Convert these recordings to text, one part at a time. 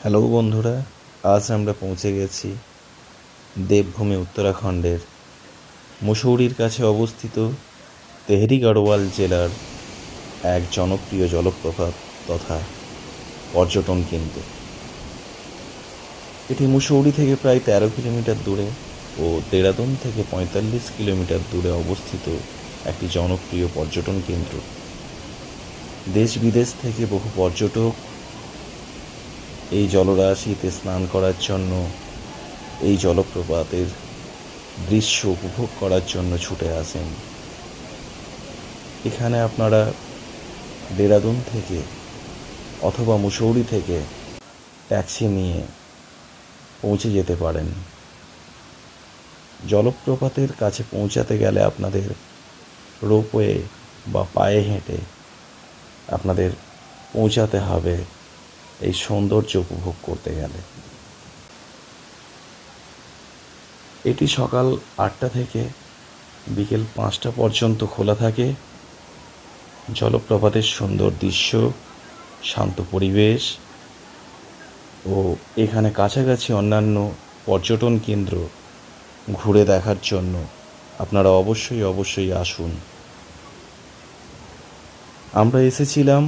Hello বন্ধুরা, আজ আমরা পৌঁছে গেছি দেবভূমি উত্তরাখণ্ডের মুসৌরির কাছে অবস্থিত তেহরি গড়ওয়াল জেলার এক জনপ্রিয় জলপ্রপাত তথা পর্যটন কেন্দ্র। এটি মুসৌরি থেকে প্রায় ১৩ কিলোমিটার দূরে ও দেরাদুন থেকে ৪৫ কিলোমিটার দূরে অবস্থিত একটি জনপ্রিয় পর্যটন কেন্দ্র। দেশ বিদেশ থেকে বহু পর্যটক এই জলরাশিতে স্নান করার জন্য, এই জলপ্রপাতের দৃশ্য উপভোগ করার জন্য ছুটে আসেন। এখানে আপনারা দেরাদুন থেকে অথবা মুসৌরি থেকে ট্যাক্সি নিয়ে পৌঁছে যেতে পারেন। জলপ্রপাতের কাছে পৌঁছাতে গেলে আপনাদের রোপওয়ে বা পায়ে হেঁটে আপনাদের পৌঁছাতে হবে এই সৌন্দর্য উপভোগ করতে গেলে। এটি সকাল ৮টা থেকে বিকেল ৫টা পর্যন্ত খোলা থাকে। জলপ্রপাতের সুন্দর দৃশ্য, শান্ত পরিবেশ ও এখানে কাছাকাছি অন্যান্য পর্যটন কেন্দ্র ঘুরে দেখার জন্য আপনারা অবশ্যই আসুন। আমরা এসেছিলাম,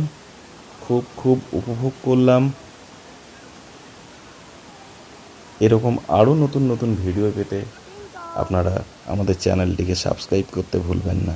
খুব উপভোগ করলাম। এরকম আরও নতুন ভিডিও পেতে আপনারা আমাদের চ্যানেলটিকে সাবস্ক্রাইব করতে ভুলবেন না।